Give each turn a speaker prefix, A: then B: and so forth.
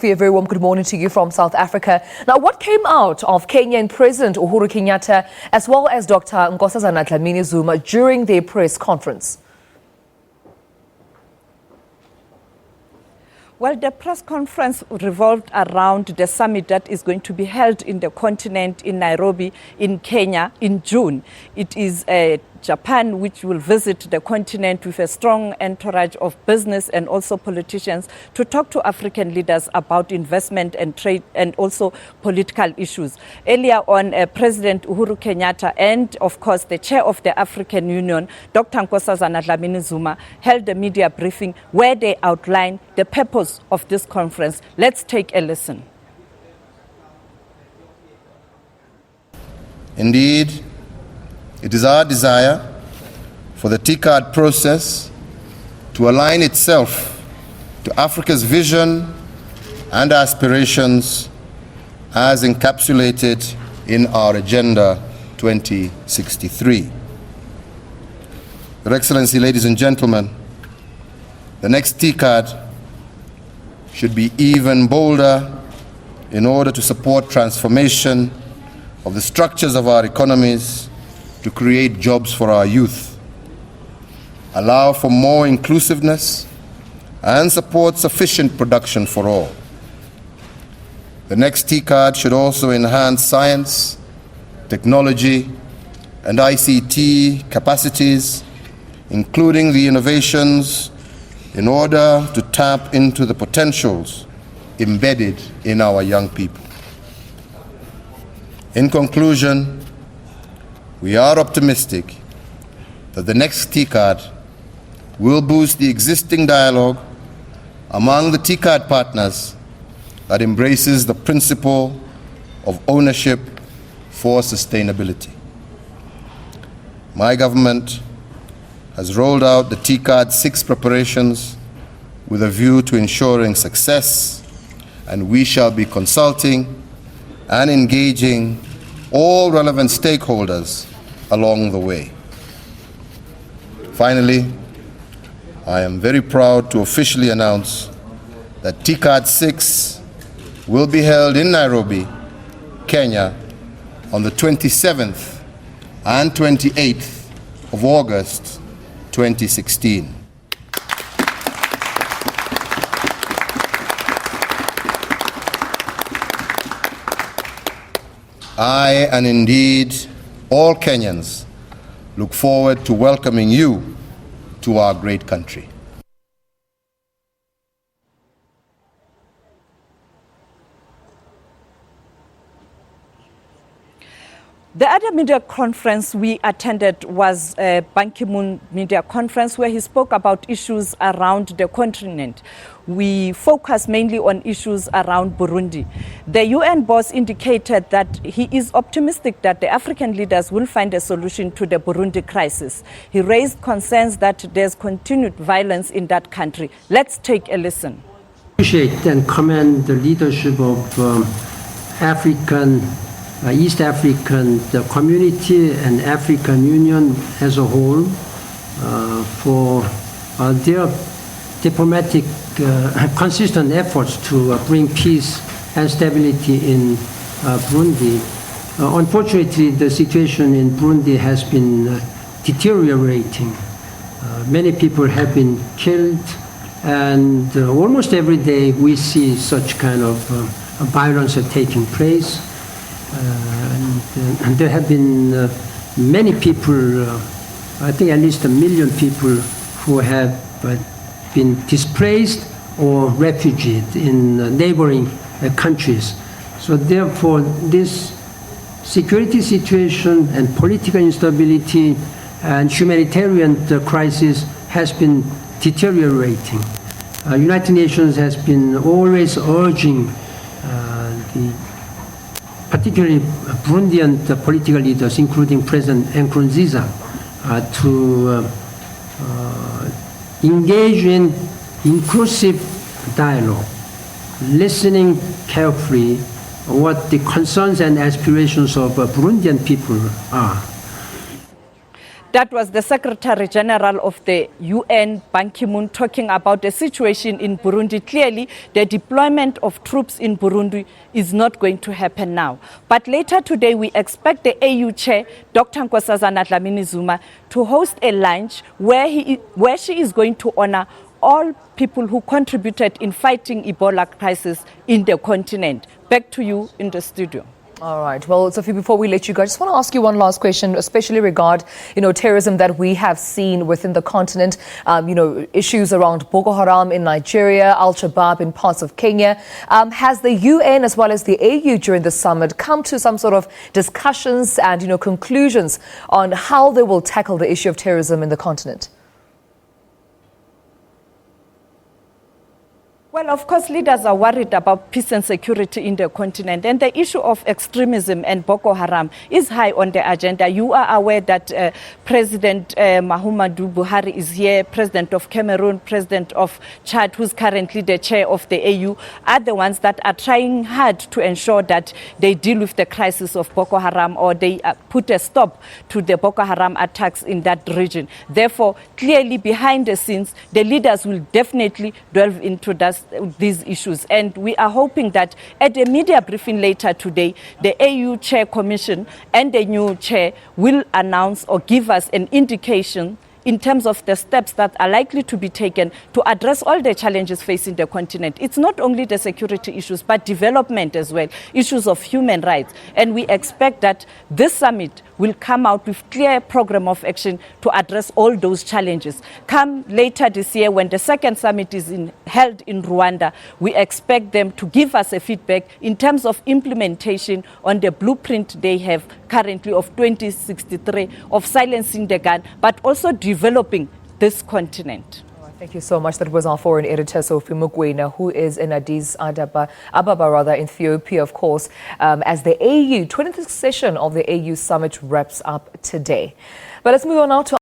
A: A very warm good morning to you from South Africa. Now, what came out of Kenyan President Uhuru Kenyatta as well as Dr. Nkosazana Dlamini-Zuma during their press conference?
B: Well, the press conference revolved around the summit that is going to be held in the continent in Nairobi, in Kenya, in June. It is Japan which will visit the continent with a strong entourage of business and also politicians to talk to African leaders about investment and trade and also political issues. Earlier on, President Uhuru Kenyatta and, of course, the chair of the African Union, Dr. Nkosazana Dlamini-Zuma, held a media briefing where they outlined the purpose of this conference. Let's take a listen.
C: Indeed, it is our desire for the TCAD process to align itself to Africa's vision and aspirations as encapsulated in our Agenda 2063. Your Excellency, ladies and gentlemen, the next TCAD should be even bolder in order to support transformation of the structures of our economies to create jobs for our youth, allow for more inclusiveness, and support sufficient production for all. The next TCAD should also enhance science, technology, and ICT capacities, including the innovations in order to tap into the potentials embedded in our young people. In conclusion, we are optimistic that the next TCAD will boost the existing dialogue among the TCAD partners that embraces the principle of ownership for sustainability. My government has rolled out the TCAD 6 preparations with a view to ensuring success, and we shall be consulting and engaging all relevant stakeholders along the way. Finally, I am very proud to officially announce that TCAD 6 will be held in Nairobi, Kenya, on the 27th and 28th of August 2016. I, and indeed all Kenyans, look forward to welcoming you to our great country.
B: The other media conference we attended was a Ban Ki-moon media conference where he spoke about issues around the continent. We focused mainly on issues around Burundi. The UN boss indicated that he is optimistic that the African leaders will find a solution to the Burundi crisis. He raised concerns that there's continued violence in that country. Let's take a listen.
D: Appreciate and commend the leadership of East African community and African Union as a whole for their diplomatic consistent efforts to bring peace and stability in Burundi. Unfortunately, the situation in Burundi has been deteriorating. Many people have been killed, and almost every day we see such kind of violence taking place. And there have been many people, I think at least 1 million people who have been displaced or refugees in neighboring countries. So therefore, this security situation and political instability and humanitarian crisis has been deteriorating. United Nations has been always urging particularly Burundian political leaders, including President Nkurunziza, to engage in inclusive dialogue, listening carefully what the concerns and aspirations of Burundian people are.
B: That was the Secretary General of the UN, Ban Ki-moon, talking about the situation in Burundi. Clearly, the deployment of troops in Burundi is not going to happen now. But later today, we expect the AU chair, Dr. Nkosazana Dlamini-Zuma, to host a lunch where she is going to honor all people who contributed in fighting Ebola crisis in the continent. Back to you in the studio.
A: All right. Well, Sophie, before we let you go, I just want to ask you one last question, especially regard, terrorism that we have seen within the continent, issues around Boko Haram in Nigeria, Shabaab in parts of Kenya. Has the UN as well as the AU during the summit come to some sort of discussions and, conclusions on how they will tackle the issue of terrorism in the continent?
B: Well, of course, leaders are worried about peace and security in the continent, and the issue of extremism and Boko Haram is high on the agenda. You are aware that President Muhammadu Buhari is here, President of Cameroon, President of Chad, who's currently the chair of the AU, are the ones that are trying hard to ensure that they deal with the crisis of Boko Haram, or they put a stop to the Boko Haram attacks in that region. Therefore, clearly behind the scenes, the leaders will definitely delve into these issues. And we are hoping that at a media briefing later today, the AU Chair Commission and the new chair will announce or give us an indication in terms of the steps that are likely to be taken to address all the challenges facing the continent. It's not only the security issues, but development as well, issues of human rights. And we expect that this summit will come out with clear program of action to address all those challenges. Come later this year, when the second summit is held in Rwanda, we expect them to give us a feedback in terms of implementation on the blueprint they have currently of 2063 of silencing the gun, but also developing this continent.
A: Thank you so much. That was our foreign editor, Sophie Mokoena, who is in Addis Ababa, in Ethiopia, of course, as the 26th session of the AU summit wraps up today. But let's move on now to